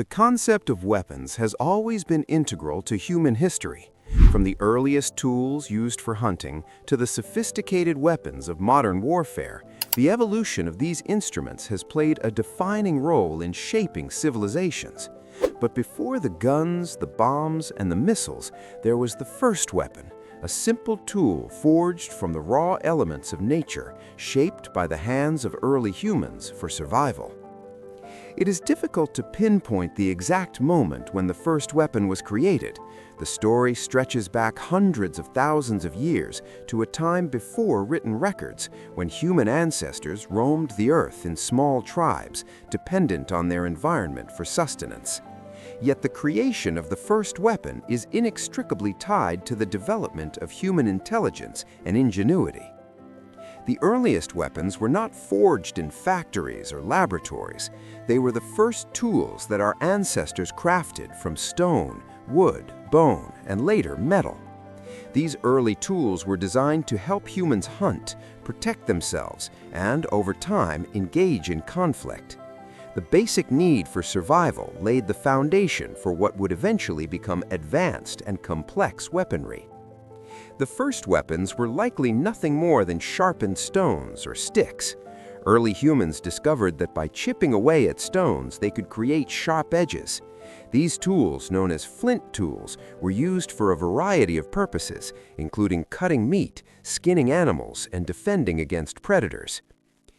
The concept of weapons has always been integral to human history, from the earliest tools used for hunting to the sophisticated weapons of modern warfare. The evolution of these instruments has played a defining role in shaping civilizations. But before the guns, the bombs, and the missiles, there was the first weapon, a simple tool forged from the raw elements of nature, shaped by the hands of early humans for survival. It is difficult to pinpoint the exact moment when the first weapon was created. The story stretches back hundreds of thousands of years to a time before written records, when human ancestors roamed the earth in small tribes, dependent on their environment for sustenance. Yet the creation of the first weapon is inextricably tied to the development of human intelligence and ingenuity. The earliest weapons were not forged in factories or laboratories. They were the first tools that our ancestors crafted from stone, wood, bone, and later metal. These early tools were designed to help humans hunt, protect themselves, and, over time, engage in conflict. The basic need for survival laid the foundation for what would eventually become advanced and complex weaponry. The first weapons were likely nothing more than sharpened stones or sticks. Early humans discovered that by chipping away at stones, they could create sharp edges. These tools, known as flint tools, were used for a variety of purposes, including cutting meat, skinning animals, and defending against predators.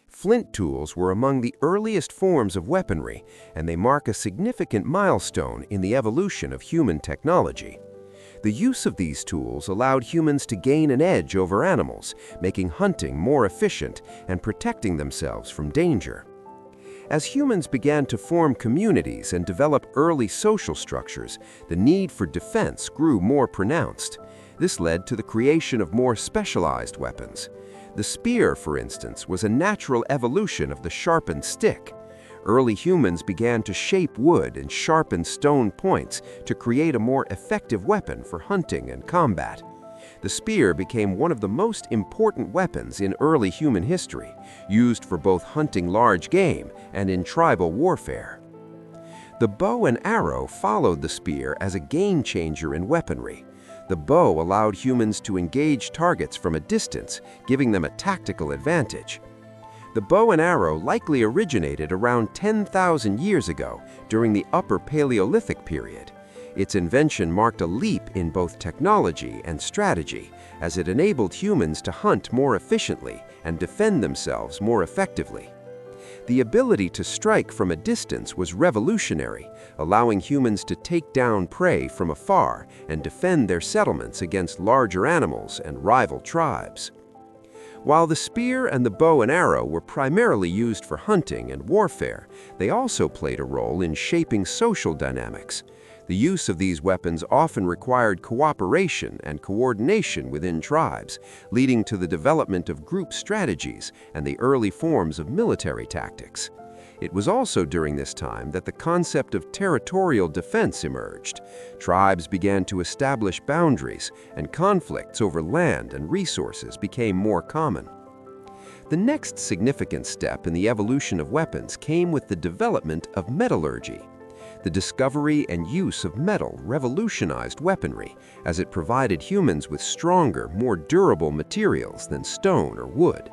Flint tools were among the earliest forms of weaponry, and they mark a significant milestone in the evolution of human technology. The use of these tools allowed humans to gain an edge over animals, making hunting more efficient and protecting themselves from danger. As humans began to form communities and develop early social structures, the need for defense grew more pronounced. This led to the creation of more specialized weapons. The spear, for instance, was a natural evolution of the sharpened stick. Early humans began to shape wood and sharpen stone points to create a more effective weapon for hunting and combat. The spear became one of the most important weapons in early human history, used for both hunting large game and in tribal warfare. The bow and arrow followed the spear as a game changer in weaponry. The bow allowed humans to engage targets from a distance, giving them a tactical advantage. The bow and arrow likely originated around 10,000 years ago during the Upper Paleolithic period. Its invention marked a leap in both technology and strategy, as it enabled humans to hunt more efficiently and defend themselves more effectively. The ability to strike from a distance was revolutionary, allowing humans to take down prey from afar and defend their settlements against larger animals and rival tribes. While the spear and the bow and arrow were primarily used for hunting and warfare, they also played a role in shaping social dynamics. The use of these weapons often required cooperation and coordination within tribes, leading to the development of group strategies and the early forms of military tactics. It was also during this time that the concept of territorial defense emerged. Tribes began to establish boundaries, and conflicts over land and resources became more common. The next significant step in the evolution of weapons came with the development of metallurgy. The discovery and use of metal revolutionized weaponry, as it provided humans with stronger, more durable materials than stone or wood.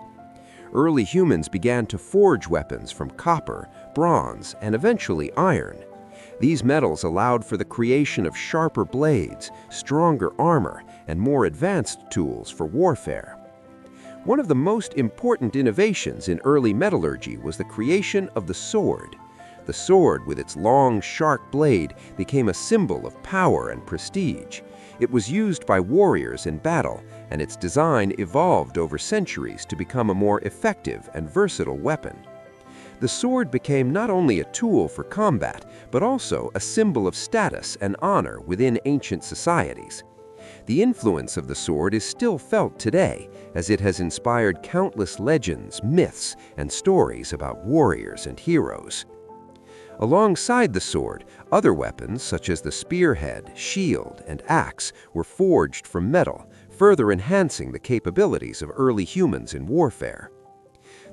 Early humans began to forge weapons from copper, bronze, and eventually iron. These metals allowed for the creation of sharper blades, stronger armor, and more advanced tools for warfare. One of the most important innovations in early metallurgy was the creation of the sword. The sword, with its long, sharp blade, became a symbol of power and prestige. It was used by warriors in battle, and its design evolved over centuries to become a more effective and versatile weapon. The sword became not only a tool for combat, but also a symbol of status and honor within ancient societies. The influence of the sword is still felt today, as it has inspired countless legends, myths, and stories about warriors and heroes. Alongside the sword, other weapons such as the spearhead, shield, and axe were forged from metal, further enhancing the capabilities of early humans in warfare.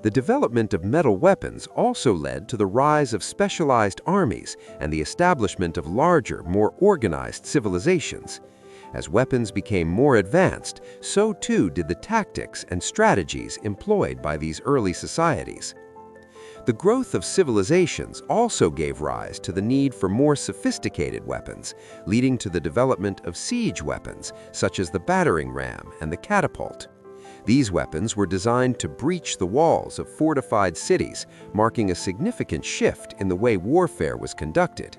The development of metal weapons also led to the rise of specialized armies and the establishment of larger, more organized civilizations. As weapons became more advanced, so too did the tactics and strategies employed by these early societies. The growth of civilizations also gave rise to the need for more sophisticated weapons, leading to the development of siege weapons, such as the battering ram and the catapult. These weapons were designed to breach the walls of fortified cities, marking a significant shift in the way warfare was conducted.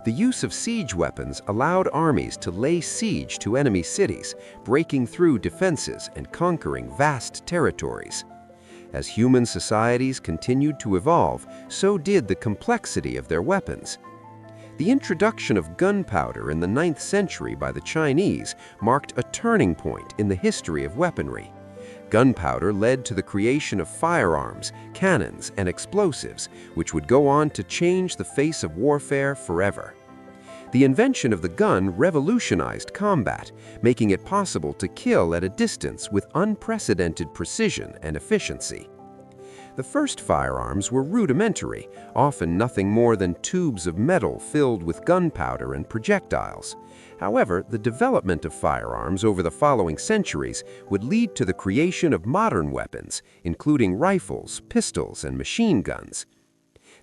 The use of siege weapons allowed armies to lay siege to enemy cities, breaking through defenses and conquering vast territories. As human societies continued to evolve, so did the complexity of their weapons. The introduction of gunpowder in the 9th century by the Chinese marked a turning point in the history of weaponry. Gunpowder led to the creation of firearms, cannons, and explosives, which would go on to change the face of warfare forever. The invention of the gun revolutionized combat, making it possible to kill at a distance with unprecedented precision and efficiency. The first firearms were rudimentary, often nothing more than tubes of metal filled with gunpowder and projectiles. However, the development of firearms over the following centuries would lead to the creation of modern weapons, including rifles, pistols, and machine guns.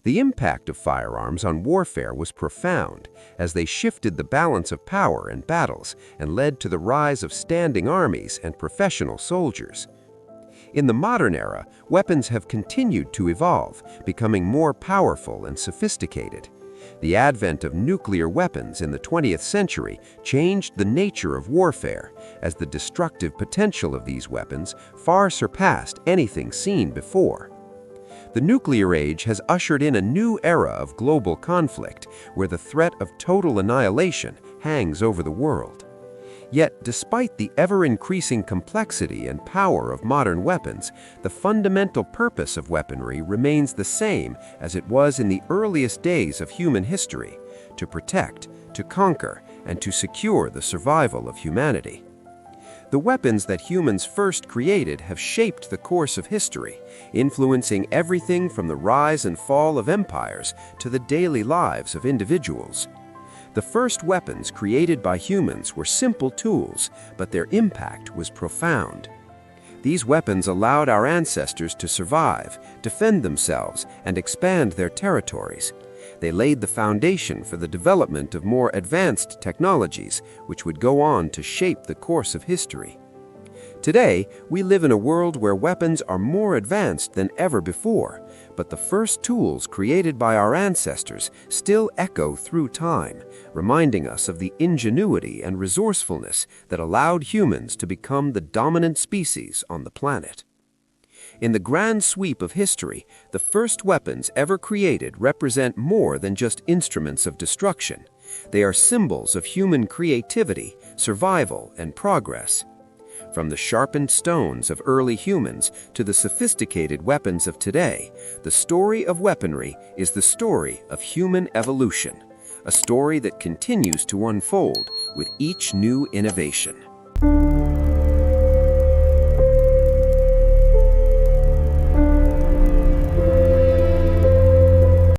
The impact of firearms on warfare was profound, as they shifted the balance of power in battles and led to the rise of standing armies and professional soldiers. In the modern era, weapons have continued to evolve, becoming more powerful and sophisticated. The advent of nuclear weapons in the 20th century changed the nature of warfare, as the destructive potential of these weapons far surpassed anything seen before. The nuclear age has ushered in a new era of global conflict, where the threat of total annihilation hangs over the world. Yet, despite the ever-increasing complexity and power of modern weapons, the fundamental purpose of weaponry remains the same as it was in the earliest days of human history: to protect, to conquer, and to secure the survival of humanity. The weapons that humans first created have shaped the course of history, influencing everything from the rise and fall of empires to the daily lives of individuals. The first weapons created by humans were simple tools, but their impact was profound. These weapons allowed our ancestors to survive, defend themselves, and expand their territories. They laid the foundation for the development of more advanced technologies, which would go on to shape the course of history. Today, we live in a world where weapons are more advanced than ever before, but the first tools created by our ancestors still echo through time, reminding us of the ingenuity and resourcefulness that allowed humans to become the dominant species on the planet. In the grand sweep of history, the first weapons ever created represent more than just instruments of destruction. They are symbols of human creativity, survival, and progress. From the sharpened stones of early humans to the sophisticated weapons of today, the story of weaponry is the story of human evolution, a story that continues to unfold with each new innovation.